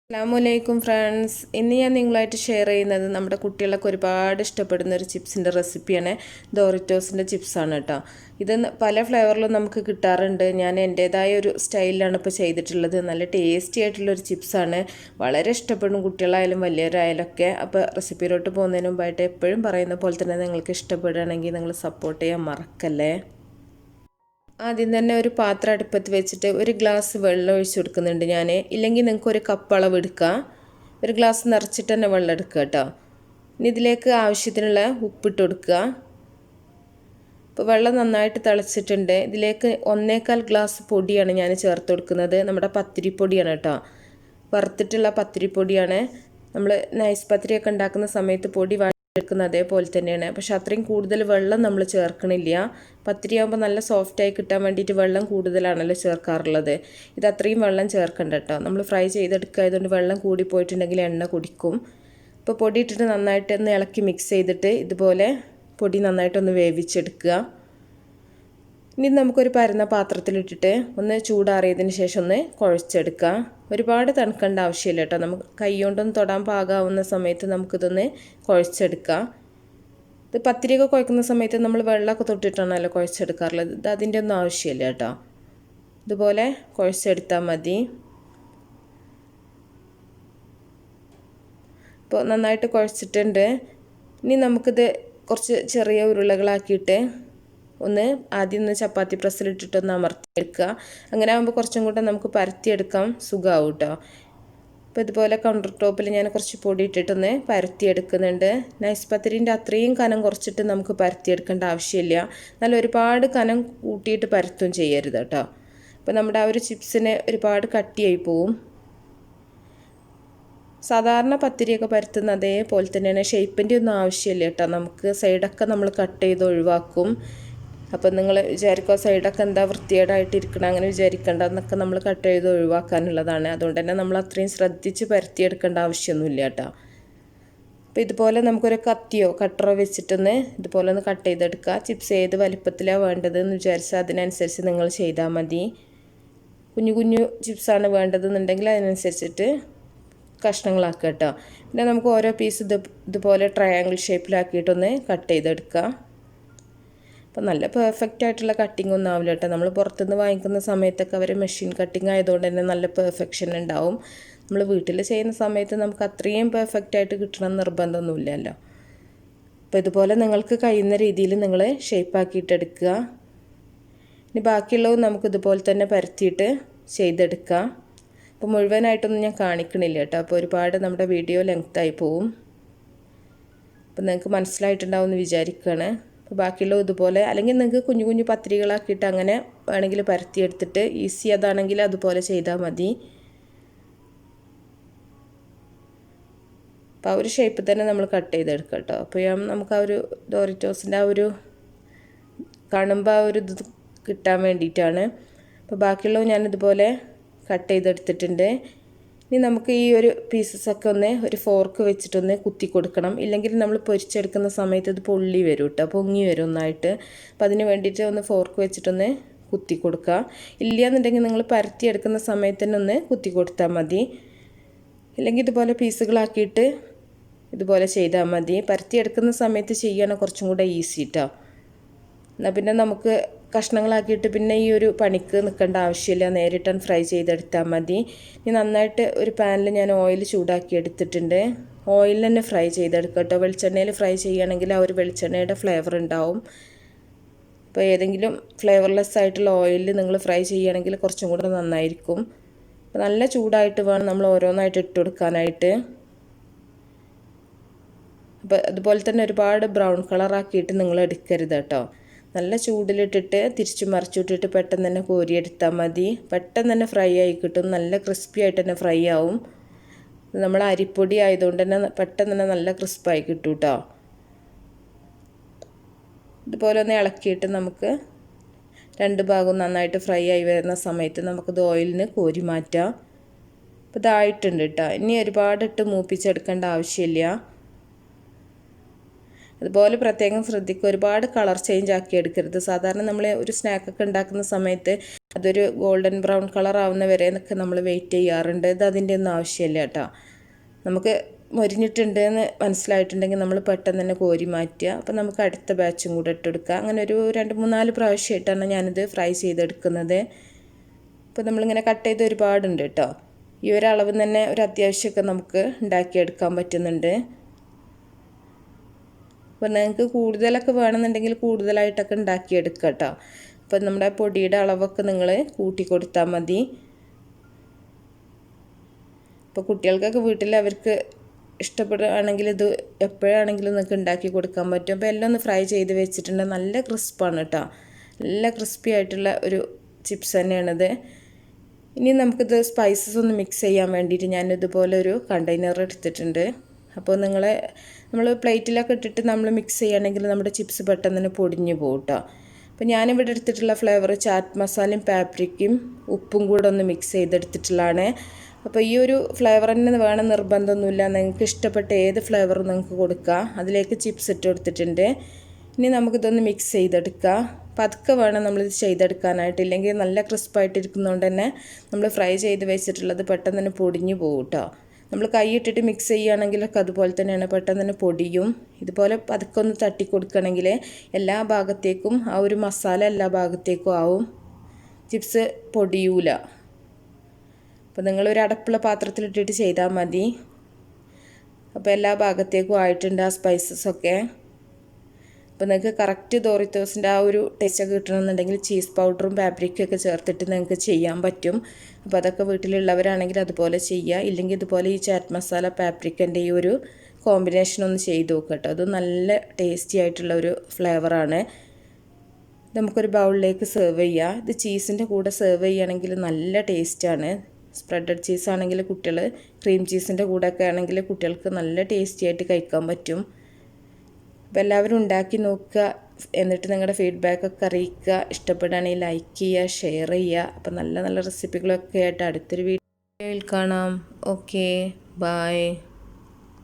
അസ്സലാമലൈക്കും ഫ്രണ്ട്സ്. ഇന്ന് ഞാൻ നിങ്ങളായിട്ട് ഷെയർ ചെയ്യുന്നത് നമ്മുടെ കുട്ടികളൊക്കെ ഒരുപാട് ഇഷ്ടപ്പെടുന്ന ഒരു ചിപ്സിൻ്റെ റെസിപ്പിയാണ്. ഡോറിറ്റോസിൻ്റെ ചിപ്സാണ് കേട്ടോ. ഇത് പല ഫ്ലേവറിലും നമുക്ക് കിട്ടാറുണ്ട്. ഞാൻ എൻ്റേതായ ഒരു സ്റ്റൈലിലാണ് ഇപ്പോൾ ചെയ്തിട്ടുള്ളത്. നല്ല ടേസ്റ്റി ആയിട്ടുള്ളൊരു ചിപ്സാണ്. വളരെ ഇഷ്ടപ്പെടും കുട്ടികളായാലും വലിയവരായാലും ഒക്കെ. അപ്പോൾ റെസിപ്പിയിലോട്ട് പോകുന്നതിന് മുമ്പായിട്ട് എപ്പോഴും പറയുന്ന പോലെ തന്നെ നിങ്ങൾക്ക് ഇഷ്ടപ്പെടുകയാണെങ്കിൽ നിങ്ങൾ സപ്പോർട്ട് ചെയ്യാൻ മറക്കല്ലേ. ആദ്യം തന്നെ ഒരു പാത്രം അടുപ്പത്ത് വെച്ചിട്ട് ഒരു ഗ്ലാസ് വെള്ളം ഒഴിച്ച് കൊടുക്കുന്നുണ്ട് ഞാൻ. ഇല്ലെങ്കിൽ നിങ്ങൾക്ക് ഒരു കപ്പ് അളവ് എടുക്കാം. ഒരു ഗ്ലാസ് നിറച്ചിട്ട് തന്നെ വെള്ളം എടുക്കുക കേട്ടോ. ഇനി ഇതിലേക്ക് ആവശ്യത്തിനുള്ള ഉപ്പിട്ട് കൊടുക്കുക. ഇപ്പോൾ വെള്ളം നന്നായിട്ട് തിളച്ചിട്ടുണ്ട്. ഇതിലേക്ക് 1.25 ഗ്ലാസ് പൊടിയാണ് ഞാൻ ചേർത്ത് കൊടുക്കുന്നത്. നമ്മുടെ പത്തിരിപ്പൊടിയാണ് കേട്ടോ. വറുത്തിട്ടുള്ള പത്തിരിപ്പൊടിയാണ്. നമ്മൾ നൈസ് പത്തിരിയൊക്കെ ഉണ്ടാക്കുന്ന സമയത്ത് പൊടി എടുക്കുന്നത് അതേപോലെ തന്നെയാണ്. പക്ഷെ അത്രയും കൂടുതൽ വെള്ളം നമ്മൾ ചേർക്കണില്ല. പത്തിരിയാകുമ്പോൾ നല്ല സോഫ്റ്റായി കിട്ടാൻ വേണ്ടിയിട്ട് വെള്ളം കൂടുതലാണല്ലോ ചേർക്കാറുള്ളത്. ഇത് അത്രയും വെള്ളം ചേർക്കണ്ട കേട്ടോ. നമ്മൾ ഫ്രൈ ചെയ്തെടുക്കുക ആയതുകൊണ്ട് വെള്ളം കൂടിപ്പോയിട്ടുണ്ടെങ്കിൽ എണ്ണ കുടിക്കും. ഇപ്പോൾ പൊടി ഇട്ടിട്ട് നന്നായിട്ടൊന്ന് ഇളക്കി മിക്സ് ചെയ്തിട്ട് ഇതുപോലെ പൊടി നന്നായിട്ടൊന്ന് വേവിച്ചെടുക്കുക. ഇനി നമുക്കൊരു പരന്ന പാത്രത്തിലിട്ടിട്ട് ഒന്ന് ചൂടാറിയതിന് ശേഷം ഒന്ന് കുഴച്ചെടുക്കുക. ഒരുപാട് തണുക്കേണ്ട ആവശ്യമില്ല കേട്ടോ. നമുക്ക് കൈ കൊണ്ടൊന്ന് തൊടാൻ പാകാവുന്ന സമയത്ത് നമുക്കിതൊന്ന് കുഴച്ചെടുക്കാം. ഇത് പത്തിരിയൊക്കെ കുഴക്കുന്ന സമയത്ത് നമ്മൾ വെള്ളമൊക്കെ തൊട്ടിട്ടാണല്ലോ കുഴച്ചെടുക്കാറുള്ളത്. ഇത് അതിൻ്റെ ഒന്നും ആവശ്യമില്ല കേട്ടോ. ഇതുപോലെ കുഴച്ചെടുത്താൽ മതി. ഇപ്പോൾ നന്നായിട്ട് കുഴച്ചിട്ടുണ്ട്. ഇനി നമുക്കിത് കുറച്ച് ചെറിയ ഉരുളകളാക്കിയിട്ട് ആദ്യം ചപ്പാത്തി പ്രസ്സിലിട്ടിട്ടൊന്ന് അമർത്തിയെടുക്കുക. അങ്ങനെ ആകുമ്പോൾ കുറച്ചും കൂടെ നമുക്ക് പരത്തിയെടുക്കാം, സുഖമാവും കേട്ടോ. അപ്പോൾ ഇതുപോലെ കൗണ്ടർ ടോപ്പിൽ ഞാൻ കുറച്ച് പൊടി ഇട്ടിട്ടൊന്ന് പരത്തിയെടുക്കുന്നുണ്ട്. നൈസ് പത്തിരിൻ്റെ അത്രയും കനം കുറച്ചിട്ട് നമുക്ക് പരത്തിയെടുക്കേണ്ട ആവശ്യമില്ല. നല്ല ഒരുപാട് കനം കൂട്ടിയിട്ട് പരത്തും ചെയ്യരുത് കേട്ടോ. അപ്പോൾ നമ്മുടെ ആ ഒരു ചിപ്സിന് ഒരുപാട് കട്ടിയായി പോവും. സാധാരണ പത്തിരിയൊക്കെ പരത്തുന്ന അതേപോലെ തന്നെയാണ്. ഷേപ്പിൻ്റെ ഒന്നും ആവശ്യമില്ല കേട്ടോ. നമുക്ക് സൈഡൊക്കെ നമ്മൾ കട്ട് ചെയ്ത് ഒഴിവാക്കും. അപ്പോൾ നിങ്ങൾ വിചാരിക്കുക സൈഡൊക്കെ എന്താ വൃത്തികേടായിട്ടിരിക്കണം, അങ്ങനെ വിചാരിക്കേണ്ട. എന്നൊക്കെ നമ്മൾ കട്ട് ചെയ്ത് ഒഴിവാക്കാനുള്ളതാണ്. അതുകൊണ്ട് തന്നെ നമ്മൾ അത്രയും ശ്രദ്ധിച്ച് പരത്തിയെടുക്കേണ്ട ആവശ്യമൊന്നുമില്ല കേട്ടോ. അപ്പോൾ ഇതുപോലെ നമുക്കൊരു കത്തിയോ കട്ടറോ വെച്ചിട്ടൊന്ന് ഇതുപോലെ ഒന്ന് കട്ട് ചെയ്തെടുക്കുക. ചിപ്സ് ഏത് വലിപ്പത്തിലാണ് വേണ്ടതെന്ന് വിചാരിച്ചാൽ അതിനനുസരിച്ച് നിങ്ങൾ ചെയ്താൽ മതി. കുഞ്ഞു കുഞ്ഞു ചിപ്സാണ് വേണ്ടതെന്നുണ്ടെങ്കിൽ അതിനനുസരിച്ചിട്ട് കഷ്ണങ്ങളാക്കുക കേട്ടോ. പിന്നെ നമുക്ക് ഓരോ പീസ് ഇതുപോലെ ട്രയാങ്കിൾ ഷേപ്പിലാക്കിയിട്ടൊന്ന് കട്ട് ചെയ്തെടുക്കുക. അപ്പോൾ നല്ല പെർഫെക്റ്റ് ആയിട്ടുള്ള കട്ടിംഗ് ഒന്നും ആവില്ല കേട്ടോ. നമ്മൾ പുറത്തുനിന്ന് വാങ്ങിക്കുന്ന സമയത്തൊക്കെ അവർ മെഷീൻ കട്ടിങ് ആയതുകൊണ്ട് തന്നെ നല്ല പെർഫെക്ഷൻ ഉണ്ടാവും. നമ്മൾ വീട്ടിൽ ചെയ്യുന്ന സമയത്ത് നമുക്ക് അത്രയും പെർഫെക്റ്റ് ആയിട്ട് കിട്ടണം നിർബന്ധമൊന്നുമില്ലല്ലോ. അപ്പോൾ ഇതുപോലെ നിങ്ങൾക്ക് കഴിയുന്ന രീതിയിൽ നിങ്ങൾ ഷേപ്പാക്കിയിട്ടെടുക്കുക. ഇനി ബാക്കിയുള്ളത് നമുക്ക് ഇതുപോലെ തന്നെ പരത്തിയിട്ട് ചെയ്തെടുക്കുക. അപ്പോൾ മുഴുവനായിട്ടൊന്നും ഞാൻ കാണിക്കണില്ല കേട്ടോ. അപ്പോൾ ഒരുപാട് നമ്മുടെ വീഡിയോ ലെങ്തായി പോവും. അപ്പോൾ നിങ്ങൾക്ക് മനസ്സിലായിട്ടുണ്ടാവും എന്ന് വിചാരിക്കുകയാണ്. അപ്പോൾ ബാക്കിയുള്ളത് ഇതുപോലെ, അല്ലെങ്കിൽ നിങ്ങൾക്ക് കുഞ്ഞു കുഞ്ഞു പത്തിരികളാക്കിയിട്ട് അങ്ങനെ വേണമെങ്കിൽ പരത്തിയെടുത്തിട്ട് ഈസി അതാണെങ്കിൽ അതുപോലെ ചെയ്താൽ മതി. അപ്പോൾ ആ ഒരു ഷേപ്പ് തന്നെ നമ്മൾ കട്ട് ചെയ്തെടുക്കുക കേട്ടോ. അപ്പോൾ നമുക്ക് ആ ഒരു ഡോറിറ്റോസിൻ്റെ ആ ഒരു കാണുമ്പോൾ ആ ഒരു ഇത് കിട്ടാൻ വേണ്ടിയിട്ടാണ്. അപ്പോൾ ബാക്കിയുള്ളത് ഞാനിതുപോലെ കട്ട് ചെയ്തെടുത്തിട്ടുണ്ട്. ഇനി നമുക്ക് ഈ ഒരു പീസസൊക്കെ ഒരു ഫോർക്ക് വെച്ചിട്ടൊന്ന് കുത്തി കൊടുക്കണം. ഇല്ലെങ്കിൽ നമ്മൾ പൊരിച്ചെടുക്കുന്ന സമയത്ത് ഇത് പൊള്ളി വരും കേട്ടോ, പൊങ്ങി വരും ഒന്നായിട്ട്. അപ്പോൾ അതിന് വേണ്ടിയിട്ട് ഒന്ന് ഫോർക്ക് വെച്ചിട്ടൊന്ന് കുത്തി കൊടുക്കുക. ഇല്ലയെന്നുണ്ടെങ്കിൽ നിങ്ങൾ പരത്തിയെടുക്കുന്ന സമയത്ത് തന്നെ ഒന്ന് കുത്തി കൊടുത്താൽ മതി. ഇല്ലെങ്കിൽ ഇതുപോലെ പീസുകളാക്കിയിട്ട് ഇതുപോലെ ചെയ്താൽ മതി. പരത്തിയെടുക്കുന്ന സമയത്ത് ചെയ്യണം കുറച്ചും കൂടെ ഈസി കേട്ടോ. എന്നാൽ പിന്നെ നമുക്ക് കഷ്ണങ്ങളാക്കിയിട്ട് പിന്നെ ഈ ഒരു പണിക്ക് നിൽക്കേണ്ട ആവശ്യമില്ല. നേരിട്ടാണ് ഫ്രൈ ചെയ്തെടുത്താൽ മതി. ഇനി നന്നായിട്ട് ഒരു പാനിൽ ഞാൻ ഓയിൽ ചൂടാക്കി എടുത്തിട്ടുണ്ട്. ഓയിൽ തന്നെ ഫ്രൈ ചെയ്തെടുക്കുക കേട്ടോ. വെളിച്ചെണ്ണയിൽ ഫ്രൈ ചെയ്യുകയാണെങ്കിൽ ആ ഒരു വെളിച്ചെണ്ണയുടെ ഫ്ലേവർ ഉണ്ടാവും. അപ്പോൾ ഏതെങ്കിലും ഫ്ലേവർലെസ് ആയിട്ടുള്ള ഓയിലിൽ നിങ്ങൾ ഫ്രൈ ചെയ്യുകയാണെങ്കിൽ കുറച്ചും കൂടെ നന്നായിരിക്കും. അപ്പോൾ നല്ല ചൂടായിട്ട് വേണം നമ്മൾ ഓരോന്നായിട്ട് ഇട്ട് കൊടുക്കാനായിട്ട്. അപ്പോൾ അതുപോലെ തന്നെ ഒരുപാട് ബ്രൗൺ കളറാക്കിയിട്ട് നിങ്ങൾ എടുക്കരുത് കേട്ടോ. നല്ല ചൂടിലിട്ടിട്ട് തിരിച്ചു മറിച്ചിട്ടിട്ട് പെട്ടെന്ന് തന്നെ കോരിയെടുത്താൽ മതി. പെട്ടെന്ന് തന്നെ ഫ്രൈ ആയി കിട്ടും. നല്ല ക്രിസ്പി ആയിട്ട് തന്നെ ഫ്രൈ ആവും. നമ്മൾ അരിപ്പൊടി ആയതുകൊണ്ട് തന്നെ പെട്ടെന്ന് തന്നെ നല്ല ക്രിസ്പായി കിട്ടും കേട്ടോ. ഇതുപോലെ ഒന്ന് ഇളക്കിയിട്ട് നമുക്ക് രണ്ട് ഭാഗവും നന്നായിട്ട് ഫ്രൈ ആയി വരുന്ന സമയത്ത് നമുക്കിത് ഓയിലിന് കോരി മാറ്റാം. അപ്പോൾ ഇതായിട്ടുണ്ട് കേട്ടോ. ഇനി ഒരുപാട് ഇട്ട് മൂപ്പിച്ചെടുക്കേണ്ട ആവശ്യമില്ല. അതുപോലെ പ്രത്യേകം ശ്രദ്ധിക്കുക, ഒരുപാട് കളർ ചേഞ്ച് ആക്കി എടുക്കരുത്. സാധാരണ നമ്മൾ ഒരു സ്നാക്കൊക്കെ ഉണ്ടാക്കുന്ന സമയത്ത് അതൊരു ഗോൾഡൻ ബ്രൗൺ കളർ ആവുന്ന വരെ എന്നൊക്കെ നമ്മൾ വെയിറ്റ് ചെയ്യാറുണ്ട്. ഇത് അതിൻ്റെ ഒന്നും ആവശ്യമില്ല കേട്ടോ. നമുക്ക് മൊരിഞ്ഞിട്ടുണ്ട് എന്ന് മനസ്സിലായിട്ടുണ്ടെങ്കിൽ നമ്മൾ പെട്ടെന്ന് തന്നെ കോരി മാറ്റുക. അപ്പോൾ നമുക്ക് അടുത്ത ബാച്ചും കൂടെ ഇട്ടെടുക്കുക. അങ്ങനെ ഒരു 2-3-4 പ്രാവശ്യമായിട്ടാണ് ഞാനിത് ഫ്രൈ ചെയ്തെടുക്കുന്നത്. അപ്പോൾ നമ്മളിങ്ങനെ കട്ട് ചെയ്ത് ഒരുപാടുണ്ട് കേട്ടോ. ഈ ഒരളവ് തന്നെ ഒരു അത്യാവശ്യമൊക്കെ നമുക്ക് ഉണ്ടാക്കിയെടുക്കാൻ പറ്റുന്നുണ്ട്. അപ്പോൾ നിങ്ങൾക്ക് കൂടുതലൊക്കെ വേണമെന്നുണ്ടെങ്കിൽ കൂടുതലായിട്ടൊക്കെ ഉണ്ടാക്കിയെടുക്കുക കേട്ടോ. അപ്പോൾ നമ്മുടെ പൊടിയുടെ അളവൊക്കെ നിങ്ങൾ കൂട്ടി കൊടുത്താൽ മതി. അപ്പോൾ കുട്ടികൾക്കൊക്കെ വീട്ടിൽ അവർക്ക് ഇഷ്ടപ്പെടുകയാണെങ്കിൽ ഇത് എപ്പോഴാണെങ്കിലും നിങ്ങൾക്ക് ഉണ്ടാക്കി കൊടുക്കാൻ പറ്റും. അപ്പോൾ എല്ലാം ഒന്ന് ഫ്രൈ ചെയ്ത് വെച്ചിട്ടുണ്ട്. നല്ല ക്രിസ്പാണ് കേട്ടോ. നല്ല ക്രിസ്പി ആയിട്ടുള്ള ഒരു ചിപ്സ് തന്നെയാണിത്. ഇനി നമുക്കിത് സ്പൈസസ് ഒന്ന് മിക്സ് ചെയ്യാൻ വേണ്ടിയിട്ട് ഞാനിതുപോലെ ഒരു കണ്ടെയ്നർ എടുത്തിട്ടുണ്ട്. അപ്പോൾ നമ്മൾ പ്ലേറ്റിലൊക്കെ ഇട്ടിട്ട് നമ്മൾ മിക്സ് ചെയ്യുകയാണെങ്കിൽ നമ്മുടെ ചിപ്സ് പെട്ടെന്ന് തന്നെ പൊടിഞ്ഞു പോകും കേട്ടോ. അപ്പോൾ ഞാനിവിടെ എടുത്തിട്ടുള്ള ഫ്ലേവർ ചാറ്റ് മസാലയും പാപ്രിക്കയും ഉപ്പും കൂടെ ഒന്ന് മിക്സ് ചെയ്തെടുത്തിട്ടുള്ളതാണ്. അപ്പോൾ ഈ ഒരു ഫ്ലേവർ തന്നെ വേണം നിർബന്ധമൊന്നുമില്ല. നിങ്ങൾക്ക് ഇഷ്ടപ്പെട്ട ഏത് ഫ്ലേവറും നിങ്ങൾക്ക് കൊടുക്കുക. അതിലേക്ക് ചിപ്സ് ഇട്ട് കൊടുത്തിട്ടുണ്ട്. ഇനി നമുക്കിതൊന്ന് മിക്സ് ചെയ്തെടുക്കുക. പതുക്കെ വേണം നമ്മളിത് ചെയ്തെടുക്കാനായിട്ട്, ഇല്ലെങ്കിൽ നല്ല ക്രിസ്പായിട്ടിരിക്കുന്നതുകൊണ്ട് തന്നെ നമ്മൾ ഫ്രൈ ചെയ്ത് വെച്ചിട്ടുള്ളത് പെട്ടെന്ന് തന്നെ പൊടിഞ്ഞു പോകും കേട്ടോ. നമ്മൾ കൈ ഇട്ടിട്ട് മിക്സ് ചെയ്യുകയാണെങ്കിലൊക്കെ അതുപോലെ തന്നെയാണ്, പെട്ടെന്ന് തന്നെ പൊടിയും. ഇതുപോലെ പതുക്കെ ഒന്ന് തട്ടി കൊടുക്കുകയാണെങ്കിൽ എല്ലാ ഭാഗത്തേക്കും ആ ഒരു മസാല എല്ലാ ഭാഗത്തേക്കും ആവും, ചിപ്സ് പൊടിയൂല. അപ്പോൾ നിങ്ങളൊരു അടപ്പുള്ള പാത്രത്തിലിട്ടിട്ട് ചെയ്താൽ മതി. അപ്പോൾ എല്ലാ ഭാഗത്തേക്കും ആയിട്ടുണ്ട് ആ സ്പൈസസൊക്കെ. അപ്പോൾ നിങ്ങൾക്ക് കറക്റ്റ് ഡോറിറ്റോസിൻ്റെ ആ ഒരു ടേസ്റ്റൊക്കെ കിട്ടണമെന്നുണ്ടെങ്കിൽ ചീസ് പൗഡറും പാപ്രിക്കയൊക്കെ ചേർത്തിട്ട് നിങ്ങൾക്ക് ചെയ്യാൻ പറ്റും. അപ്പോൾ അതൊക്കെ വീട്ടിലുള്ളവരാണെങ്കിൽ അതുപോലെ ചെയ്യുക. ഇല്ലെങ്കിൽ ഇതുപോലെ ഈ ചാറ്റ് മസാല പാപ്രിക്കൻ്റെ ഈ ഒരു കോമ്പിനേഷൻ ഒന്ന് ചെയ്ത് നോക്കുക കേട്ടോ. അത് നല്ല ടേസ്റ്റി ആയിട്ടുള്ള ഒരു ഫ്ലേവറാണ്. നമുക്കൊരു ബൗളിലേക്ക് സെർവ് ചെയ്യുക. ഇത് ചീസിൻ്റെ കൂടെ സെർവ് ചെയ്യുകയാണെങ്കിൽ നല്ല ടേസ്റ്റാണ്. സ്പ്രെഡഡ് ചീസാണെങ്കിൽ കുട്ടികൾ ക്രീം ചീസിൻ്റെ കൂടെയൊക്കെ ആണെങ്കിൽ കുട്ടികൾക്ക് നല്ല ടേസ്റ്റി ആയിട്ട് കഴിക്കാൻ പറ്റും. അപ്പോൾ എല്ലാവരും ഉണ്ടാക്കി നോക്കുക, എന്നിട്ട് നിങ്ങളുടെ ഫീഡ്ബാക്കൊക്കെ അറിയിക്കുക. ഇഷ്ടപ്പെടുകയാണെങ്കിൽ ലൈക്ക് ചെയ്യുക, ഷെയർ ചെയ്യുക. അപ്പോൾ നല്ല നല്ല റെസിപ്പികളൊക്കെ ആയിട്ട് അടുത്തൊരു വീഡിയോയിൽ കാണാം. Okay, by.